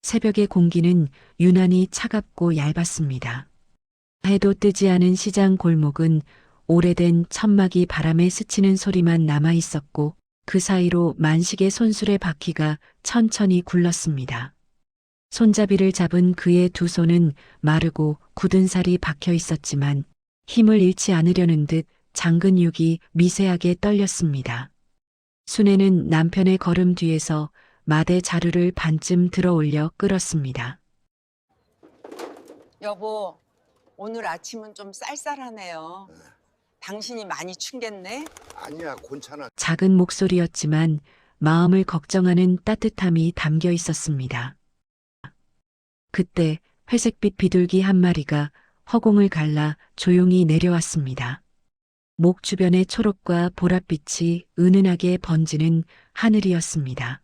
새벽의 공기는 유난히 차갑고 얇았습니다. 해도 뜨지 않은 시장 골목은 오래된 천막이 바람에 스치는 소리만 남아 있었고 그 사이로 만식의 손수레 바퀴가 천천히 굴렀습니다. 손잡이를 잡은 그의 두 손은 마르고 굳은 살이 박혀 있었지만 힘을 잃지 않으려는 듯 장근 육이 미세하게 떨렸습니다. 순애는 남편의 걸음 뒤에서 마대 자루를 반쯤 들어 올려 끌었습니다. 여보, 오늘 아침은 좀 쌀쌀하네요. 당신이 많이 춥겠네? 아니야, 괜찮아. 작은 목소리였지만 마음을 걱정하는 따뜻함이 담겨 있었습니다. 그때 회색빛 비둘기 한 마리가 허공을 갈라 조용히 내려왔습니다. 목 주변의 초록과 보랏빛이 은은하게 번지는 하늘이었습니다.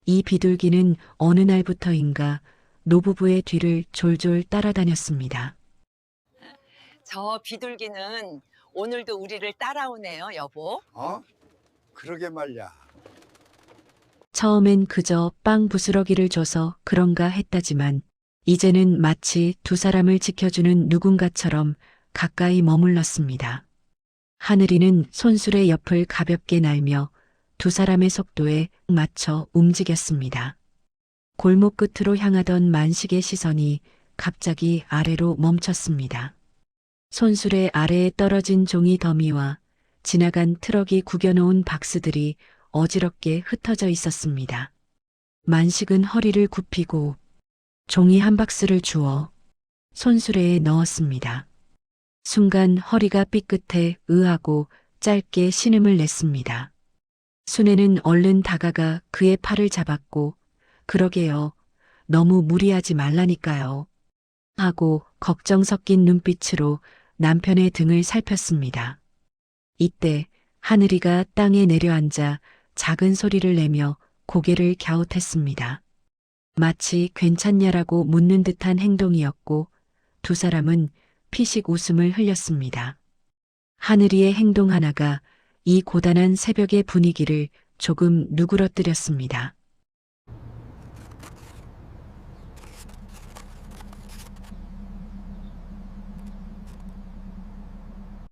이 비둘기는 어느 날부터인가 노부부의 뒤를 졸졸 따라다녔습니다. 저 비둘기는 오늘도 우리를 따라오네요, 여보. 어? 그러게 말야. 처음엔 그저 빵 부스러기를 줘서 그런가 했다지만 이제는 마치 두 사람을 지켜주는 누군가처럼 가까이 머물렀습니다. 하늘이는 손수레 옆을 가볍게 날며 두 사람의 속도에 맞춰 움직였습니다. 골목 끝으로 향하던 만식의 시선이 갑자기 아래로 멈췄습니다. 손수레 아래에 떨어진 종이 더미와 지나간 트럭이 구겨놓은 박스들이 어지럽게 흩어져 있었습니다. 만식은 허리를 굽히고 종이 한 박스를 주워 손수레에 넣었습니다. 순간 허리가 삐끗해 의하고 짧게 신음을 냈습니다. 순애는 얼른 다가가 그의 팔을 잡았고 그러게요. 너무 무리하지 말라니까요. 하고 걱정 섞인 눈빛으로 남편의 등을 살폈습니다. 이때 하늘이가 땅에 내려앉아 작은 소리를 내며 고개를 갸웃했습니다. 마치 괜찮냐라고 묻는 듯한 행동이었고 두 사람은 피식 웃음을 흘렸습니다. 하늘이의 행동 하나가 이 고단한 새벽의 분위기를 조금 누그러뜨렸습니다.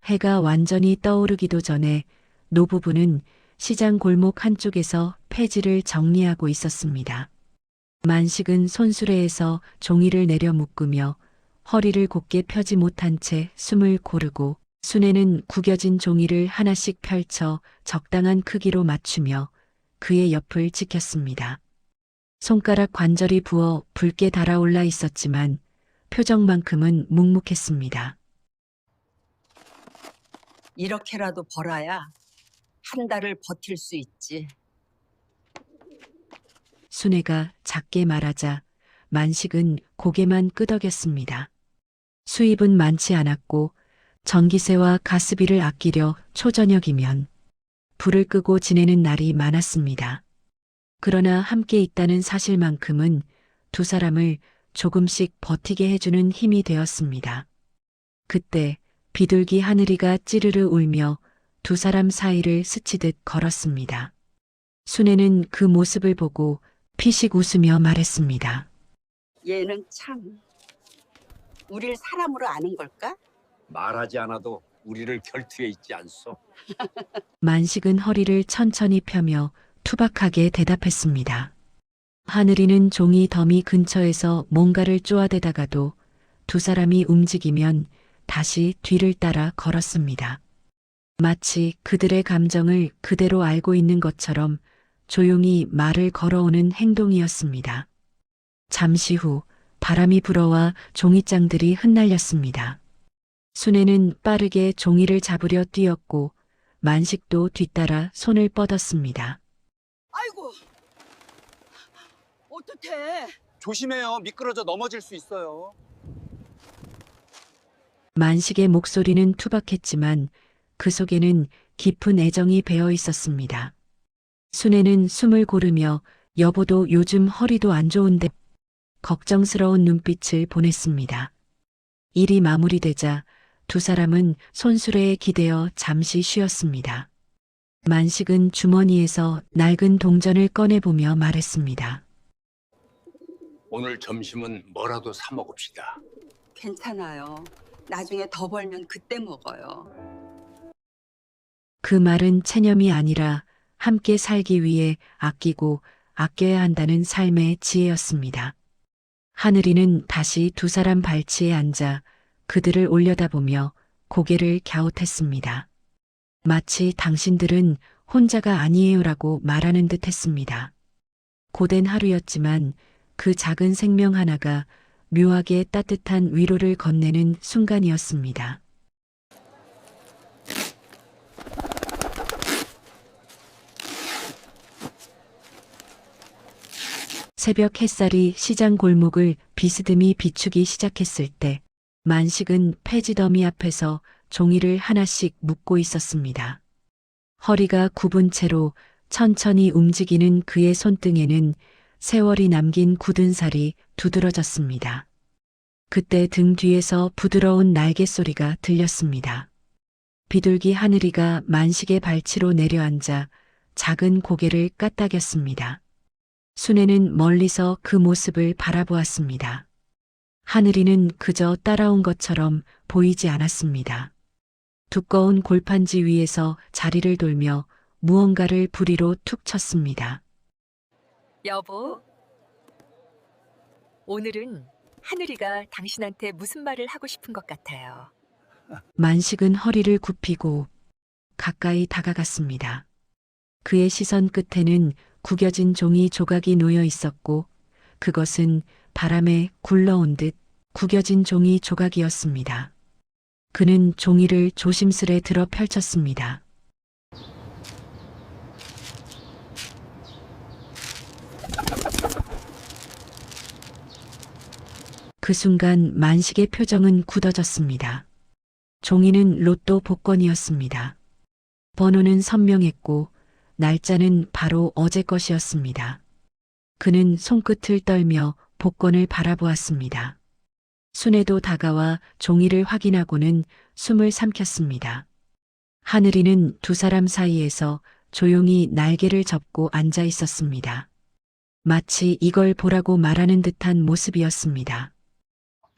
해가 완전히 떠오르기도 전에 노부부는 시장 골목 한쪽에서 폐지를 정리하고 있었습니다. 만식은 손수레에서 종이를 내려 묶으며 허리를 곧게 펴지 못한 채 숨을 고르고 순애는 구겨진 종이를 하나씩 펼쳐 적당한 크기로 맞추며 그의 옆을 지켰습니다. 손가락 관절이 부어 붉게 달아올라 있었지만 표정만큼은 묵묵했습니다. 이렇게라도 벌어야 한 달을 버틸 수 있지. 순애가 작게 말하자 만식은 고개만 끄덕였습니다. 수입은 많지 않았고 전기세와 가스비를 아끼려 초저녁이면 불을 끄고 지내는 날이 많았습니다. 그러나 함께 있다는 사실만큼은 두 사람을 조금씩 버티게 해주는 힘이 되었습니다. 그때 비둘기 하늘이가 찌르르 울며 두 사람 사이를 스치듯 걸었습니다. 순애는 그 모습을 보고 피식 웃으며 말했습니다. 얘는 참 우릴 사람으로 아는 걸까? 말하지 않아도 우리를 결투에 있지 않소. 만식은 허리를 천천히 펴며 투박하게 대답했습니다. 하늘이는 종이 더미 근처에서 뭔가를 쪼아대다가도 두 사람이 움직이면 다시 뒤를 따라 걸었습니다. 마치 그들의 감정을 그대로 알고 있는 것처럼 조용히 말을 걸어오는 행동이었습니다. 잠시 후 바람이 불어와 종이장들이 흩날렸습니다. 순애는 빠르게 종이를 잡으려 뛰었고 만식도 뒤따라 손을 뻗었습니다. 아이고, 어떡해. 조심해요. 미끄러져 넘어질 수 있어요. 만식의 목소리는 투박했지만 그 속에는 깊은 애정이 배어 있었습니다. 순애는 숨을 고르며 여보도 요즘 허리도 안 좋은데 걱정스러운 눈빛을 보냈습니다. 일이 마무리되자 두 사람은 손수레에 기대어 잠시 쉬었습니다. 만식은 주머니에서 낡은 동전을 꺼내보며 말했습니다. 오늘 점심은 뭐라도 사 먹읍시다. 괜찮아요. 나중에 더 벌면 그때 먹어요. 그 말은 체념이 아니라 함께 살기 위해 아끼고 아껴야 한다는 삶의 지혜였습니다. 하늘이는 다시 두 사람 발치에 앉아 그들을 올려다보며 고개를 갸웃했습니다. 마치 당신들은 혼자가 아니에요라고 말하는 듯 했습니다. 고된 하루였지만 그 작은 생명 하나가 묘하게 따뜻한 위로를 건네는 순간이었습니다. 새벽 햇살이 시장 골목을 비스듬히 비추기 시작했을 때 만식은 폐지더미 앞에서 종이를 하나씩 묶고 있었습니다. 허리가 굽은 채로 천천히 움직이는 그의 손등에는 세월이 남긴 굳은 살이 두드러졌습니다. 그때 등 뒤에서 부드러운 날개 소리가 들렸습니다. 비둘기 하늘이가 만식의 발치로 내려앉아 작은 고개를 까딱였습니다. 순애는 멀리서 그 모습을 바라보았습니다. 하늘이는 그저 따라온 것처럼 보이지 않았습니다. 두꺼운 골판지 위에서 자리를 돌며 무언가를 부리로 툭 쳤습니다. 여보, 오늘은 하늘이가 당신한테 무슨 말을 하고 싶은 것 같아요. 만식은 허리를 굽히고 가까이 다가갔습니다. 그의 시선 끝에는 구겨진 종이 조각이 놓여 있었고 그것은 바람에 굴러온 듯 구겨진 종이 조각이었습니다. 그는 종이를 조심스레 들어 펼쳤습니다. 그 순간 만식의 표정은 굳어졌습니다. 종이는 로또 복권이었습니다. 번호는 선명했고 날짜는 바로 어제 것이었습니다. 그는 손끝을 떨며 복권을 바라보았습니다. 순애도 다가와 종이를 확인하고는 숨을 삼켰습니다. 하늘이는 두 사람 사이에서 조용히 날개를 접고 앉아 있었습니다. 마치 이걸 보라고 말하는 듯한 모습이었습니다.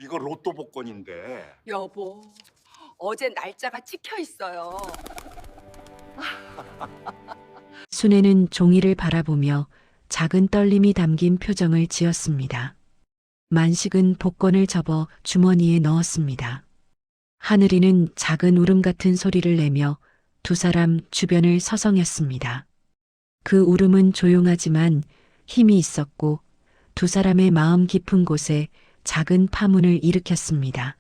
이거 로또 복권인데. 여보, 어제 날짜가 찍혀 있어요. 순애는 종이를 바라보며 작은 떨림이 담긴 표정을 지었습니다. 만식은 복권을 접어 주머니에 넣었습니다. 하늘이는 작은 울음 같은 소리를 내며 두 사람 주변을 서성였습니다. 그 울음은 조용하지만 힘이 있었고 두 사람의 마음 깊은 곳에 작은 파문을 일으켰습니다.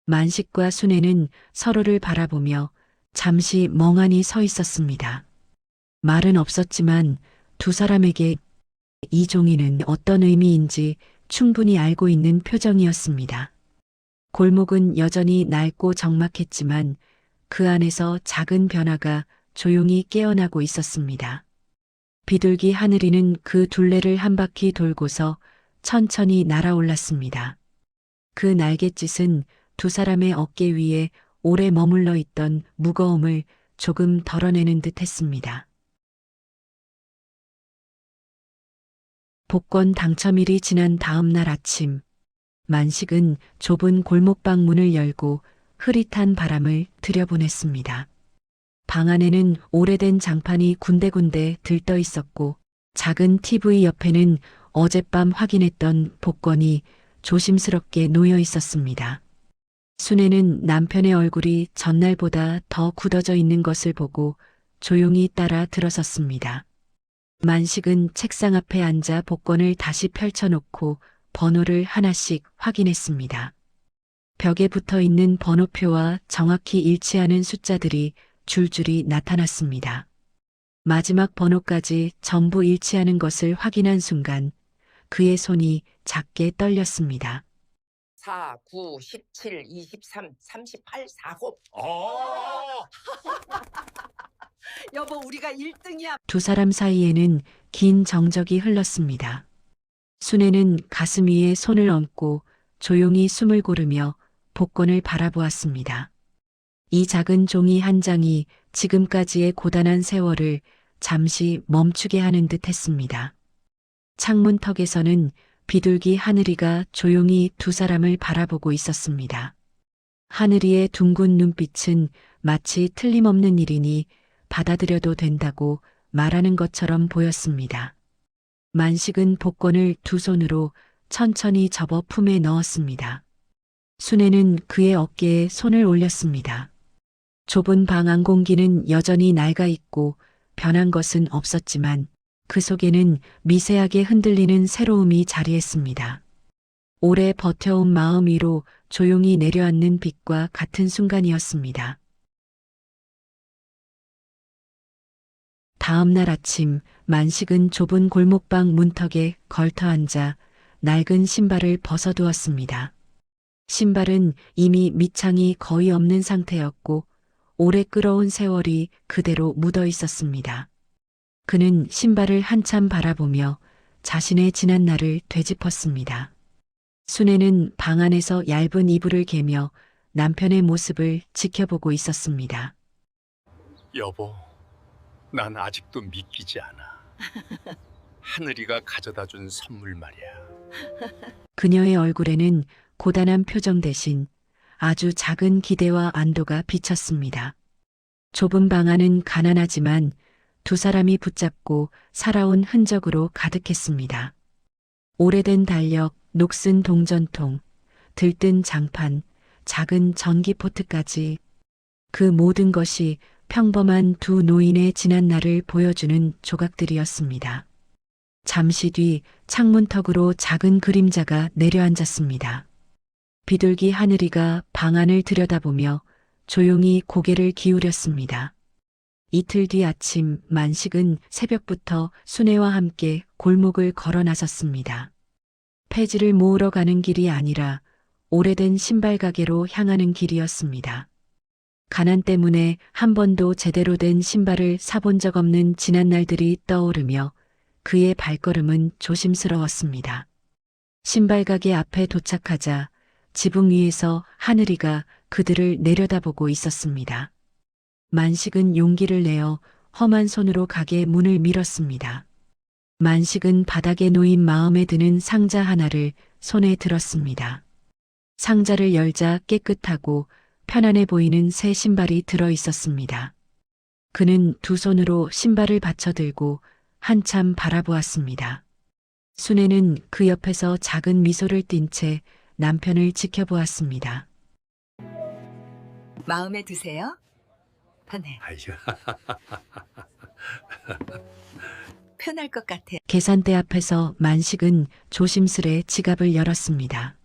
만식과 순애는 서로를 바라보며 잠시 멍하니 서 있었습니다. 말은 없었지만 두 사람에게 이 종이는 어떤 의미인지 충분히 알고 있는 표정이었습니다. 골목은 여전히 낡고 적막했지만 그 안에서 작은 변화가 조용히 깨어나고 있었습니다. 비둘기 하늘이는 그 둘레를 한 바퀴 돌고서 천천히 날아올랐습니다. 그 날갯짓은 두 사람의 어깨 위에 오래 머물러 있던 무거움을 조금 덜어내는 듯 했습니다. 복권 당첨일이 지난 다음 날 아침, 만식은 좁은 골목방 문을 열고 흐릿한 바람을 들여보냈습니다. 방 안에는 오래된 장판이 군데군데 들떠 있었고 작은 TV 옆에는 어젯밤 확인했던 복권이 조심스럽게 놓여 있었습니다. 순애는 남편의 얼굴이 전날보다 더 굳어져 있는 것을 보고 조용히 따라 들어섰습니다. 만식은 책상 앞에 앉아 복권을 다시 펼쳐놓고 번호를 하나씩 확인했습니다. 벽에 붙어 있는 번호표와 정확히 일치하는 숫자들이 줄줄이 나타났습니다. 마지막 번호까지 전부 일치하는 것을 확인한 순간 그의 손이 작게 떨렸습니다. 4, 9, 17, 23, 38, 49. 여보, 우리가 1등이야. 두 사람 사이에는 긴 정적이 흘렀습니다. 순애는 가슴 위에 손을 얹고 조용히 숨을 고르며 복권을 바라보았습니다. 이 작은 종이 한 장이 지금까지의 고단한 세월을 잠시 멈추게 하는 듯 했습니다. 창문턱에서는 비둘기 하늘이가 조용히 두 사람을 바라보고 있었습니다. 하늘이의 둥근 눈빛은 마치 틀림없는 일이니 받아들여도 된다고 말하는 것처럼 보였습니다. 만식은 복권을 두 손으로 천천히 접어 품에 넣었습니다. 순애는 그의 어깨에 손을 올렸습니다. 좁은 방 안 공기는 여전히 낡아 있고 변한 것은 없었지만 그 속에는 미세하게 흔들리는 새로움이 자리했습니다. 오래 버텨온 마음 위로 조용히 내려앉는 빛과 같은 순간이었습니다. 다음 날 아침 만식은 좁은 골목방 문턱에 걸터 앉아 낡은 신발을 벗어두었습니다. 신발은 이미 밑창이 거의 없는 상태였고 오래 끌어온 세월이 그대로 묻어 있었습니다. 그는 신발을 한참 바라보며 자신의 지난 날을 되짚었습니다. 순애는 방 안에서 얇은 이불을 개며 남편의 모습을 지켜보고 있었습니다. 여보, 난 아직도 믿기지 않아. 하늘이가 가져다 준 선물 말이야. 그녀의 얼굴에는 고단한 표정 대신 아주 작은 기대와 안도가 비쳤습니다. 좁은 방 안은 가난하지만 두 사람이 붙잡고 살아온 흔적으로 가득했습니다. 오래된 달력, 녹슨 동전통, 들뜬 장판, 작은 전기포트까지 그 모든 것이 평범한 두 노인의 지난 날을 보여주는 조각들이었습니다. 잠시 뒤 창문턱으로 작은 그림자가 내려앉았습니다. 비둘기 하늘이가 방 안을 들여다보며 조용히 고개를 기울였습니다. 이틀 뒤 아침 만식은 새벽부터 순애와 함께 골목을 걸어 나섰습니다. 폐지를 모으러 가는 길이 아니라 오래된 신발 가게로 향하는 길이었습니다. 가난 때문에 한 번도 제대로 된 신발을 사본 적 없는 지난 날들이 떠오르며 그의 발걸음은 조심스러웠습니다. 신발 가게 앞에 도착하자 지붕 위에서 하늘이가 그들을 내려다보고 있었습니다. 만식은 용기를 내어 험한 손으로 가게 문을 밀었습니다. 만식은 바닥에 놓인 마음에 드는 상자 하나를 손에 들었습니다. 상자를 열자 깨끗하고 편안해 보이는 새 신발이 들어 있었습니다. 그는 두 손으로 신발을 받쳐들고 한참 바라보았습니다. 순애는 그 옆에서 작은 미소를 띤 채 남편을 지켜보았습니다. 마음에 드세요? 네, 아유, 편할 것 같아요. 계산대 앞에서 만식은 조심스레 지갑을 열었습니다.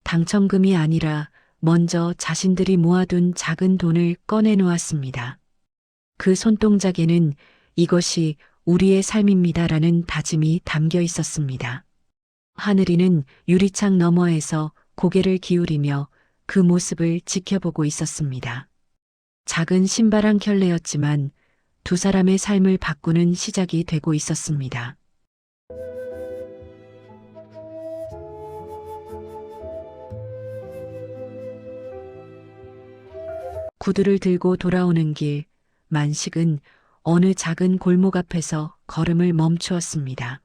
당첨금이 아니라 먼저 자신들이 모아둔 작은 돈을 꺼내 놓았습니다. 그 손동작에는 이것이 우리의 삶입니다라는 다짐이 담겨 있었습니다. 하늘이는 유리창 너머에서 고개를 기울이며 그 모습을 지켜보고 있었습니다. 작은 신발 한 켤레였지만 두 사람의 삶을 바꾸는 시작이 되고 있었습니다. 구두를 들고 돌아오는 길, 만식은 어느 작은 골목 앞에서 걸음을 멈추었습니다.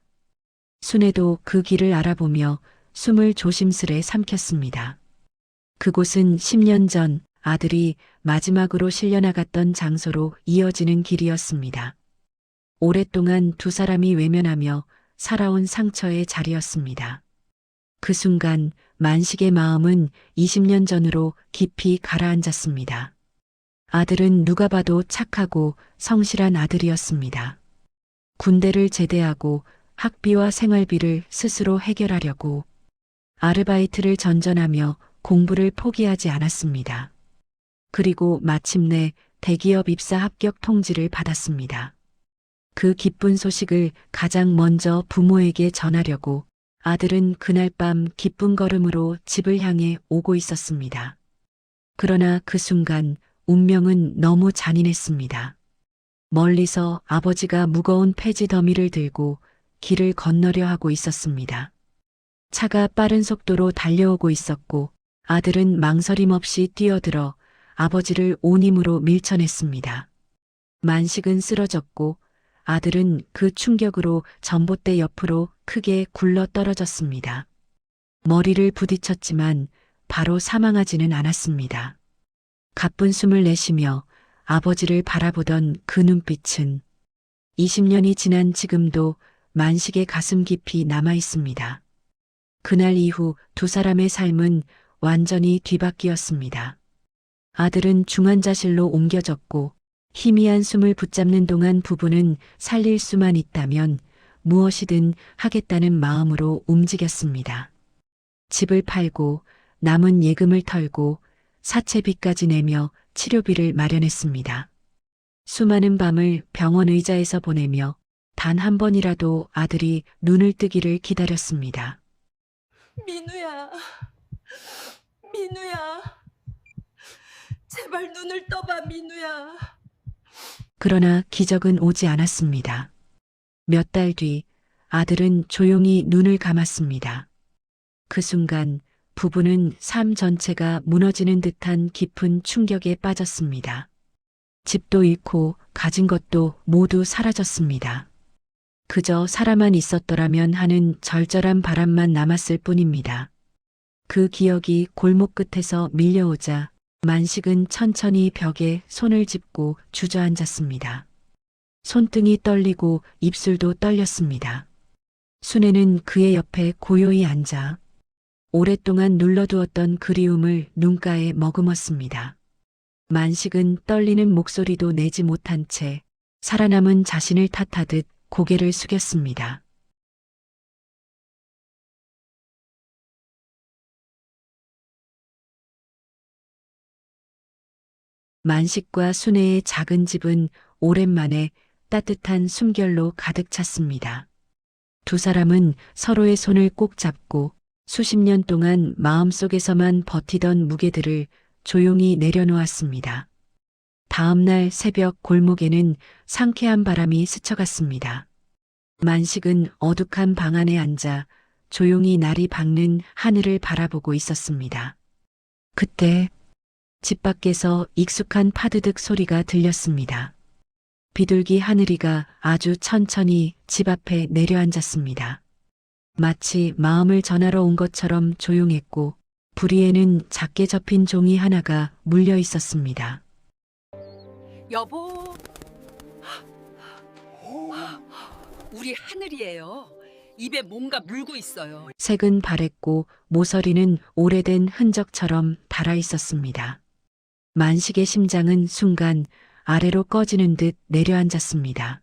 순애도 그 길을 알아보며 숨을 조심스레 삼켰습니다. 그곳은 10년 전 아들이 마지막으로 실려나갔던 장소로 이어지는 길이었습니다. 오랫동안 두 사람이 외면하며 살아온 상처의 자리였습니다. 그 순간 만식의 마음은 20년 전으로 깊이 가라앉았습니다. 아들은 누가 봐도 착하고 성실한 아들이었습니다. 군대를 제대하고 학비와 생활비를 스스로 해결하려고 아르바이트를 전전하며 공부를 포기하지 않았습니다. 그리고 마침내 대기업 입사 합격 통지를 받았습니다. 그 기쁜 소식을 가장 먼저 부모에게 전하려고 아들은 그날 밤 기쁜 걸음으로 집을 향해 오고 있었습니다. 그러나 그 순간 운명은 너무 잔인했습니다. 멀리서 아버지가 무거운 폐지 더미를 들고 길을 건너려 하고 있었습니다. 차가 빠른 속도로 달려오고 있었고 아들은 망설임 없이 뛰어들어 아버지를 온 힘으로 밀쳐냈습니다. 만식은 쓰러졌고 아들은 그 충격으로 전봇대 옆으로 크게 굴러 떨어졌습니다. 머리를 부딪혔지만 바로 사망하지는 않았습니다. 가쁜 숨을 내쉬며 아버지를 바라보던 그 눈빛은 20년이 지난 지금도 만식의 가슴 깊이 남아 있습니다. 그날 이후 두 사람의 삶은 완전히 뒤바뀌었습니다. 아들은 중환자실로 옮겨졌고 희미한 숨을 붙잡는 동안 부부는 살릴 수만 있다면 무엇이든 하겠다는 마음으로 움직였습니다. 집을 팔고 남은 예금을 털고 사채비까지 내며 치료비를 마련했습니다. 수많은 밤을 병원 의자에서 보내며 단 한 번이라도 아들이 눈을 뜨기를 기다렸습니다. 민우야, 민우야, 제발 눈을 떠봐, 민우야. 그러나 기적은 오지 않았습니다. 몇 달 뒤 아들은 조용히 눈을 감았습니다. 그 순간 부부는 삶 전체가 무너지는 듯한 깊은 충격에 빠졌습니다. 집도 잃고 가진 것도 모두 사라졌습니다. 그저 살아만 있었더라면 하는 절절한 바람만 남았을 뿐입니다. 그 기억이 골목 끝에서 밀려오자 만식은 천천히 벽에 손을 짚고 주저앉았습니다. 손등이 떨리고 입술도 떨렸습니다. 순애는 그의 옆에 고요히 앉아 오랫동안 눌러두었던 그리움을 눈가에 머금었습니다. 만식은 떨리는 목소리도 내지 못한 채 살아남은 자신을 탓하듯 고개를 숙였습니다. 만식과 순애의 작은 집은 오랜만에 따뜻한 숨결로 가득 찼습니다. 두 사람은 서로의 손을 꼭 잡고 수십 년 동안 마음속에서만 버티던 무게들을 조용히 내려놓았습니다. 다음 날 새벽 골목에는 상쾌한 바람이 스쳐갔습니다. 만식은 어둑한 방 안에 앉아 조용히 날이 밝는 하늘을 바라보고 있었습니다. 그때 집 밖에서 익숙한 파드득 소리가 들렸습니다. 비둘기 하늘이가 아주 천천히 집 앞에 내려앉았습니다. 마치 마음을 전하러 온 것처럼 조용했고 부리에는 작게 접힌 종이 하나가 물려 있었습니다. 여보. 우리 하늘이에요. 입에 뭔가 물고 있어요. 색은 바랬고 모서리는 오래된 흔적처럼 달아 있었습니다. 만식의 심장은 순간 아래로 꺼지는 듯 내려앉았습니다.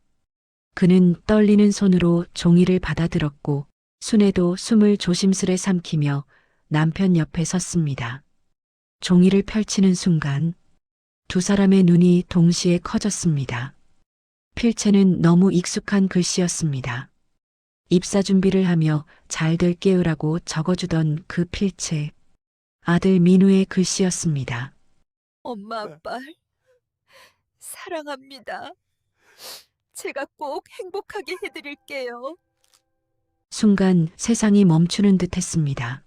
그는 떨리는 손으로 종이를 받아들었고 순애도 숨을 조심스레 삼키며 남편 옆에 섰습니다. 종이를 펼치는 순간 두 사람의 눈이 동시에 커졌습니다. 필체는 너무 익숙한 글씨였습니다. 입사 준비를 하며 잘될 게으라고 적어주던 그 필체, 아들 민우의 글씨였습니다. 엄마, 아빠, 사랑합니다. 제가 꼭 행복하게 해드릴게요. 순간 세상이 멈추는 듯 했습니다.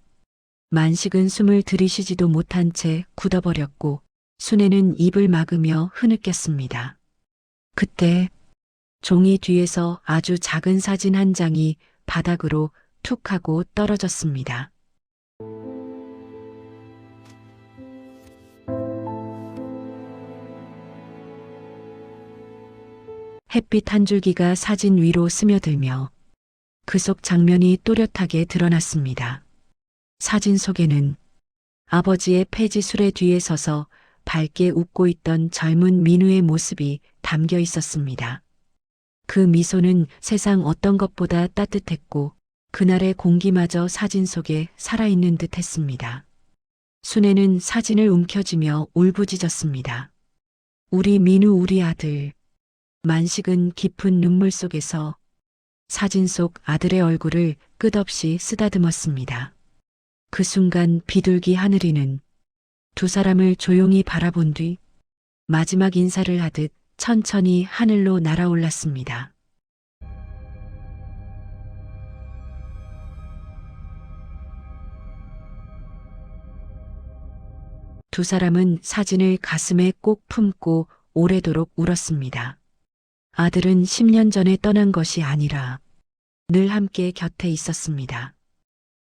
만식은 숨을 들이쉬지도 못한 채 굳어버렸고 순애는 입을 막으며 흐느꼈습니다. 그때 종이 뒤에서 아주 작은 사진 한 장이 바닥으로 툭 하고 떨어졌습니다. 햇빛 한 줄기가 사진 위로 스며들며 그 속 장면이 또렷하게 드러났습니다. 사진 속에는 아버지의 폐지 수레 뒤에 서서 밝게 웃고 있던 젊은 민우의 모습이 담겨 있었습니다. 그 미소는 세상 어떤 것보다 따뜻했고 그날의 공기마저 사진 속에 살아있는 듯 했습니다. 순애는 사진을 움켜쥐며 울부짖었습니다. 우리 민우, 우리 아들. 만식은 깊은 눈물 속에서 사진 속 아들의 얼굴을 끝없이 쓰다듬었습니다. 그 순간 비둘기 하늘이는 두 사람을 조용히 바라본 뒤 마지막 인사를 하듯 천천히 하늘로 날아올랐습니다. 두 사람은 사진을 가슴에 꼭 품고 오래도록 울었습니다. 아들은 10년 전에 떠난 것이 아니라 늘 함께 곁에 있었습니다.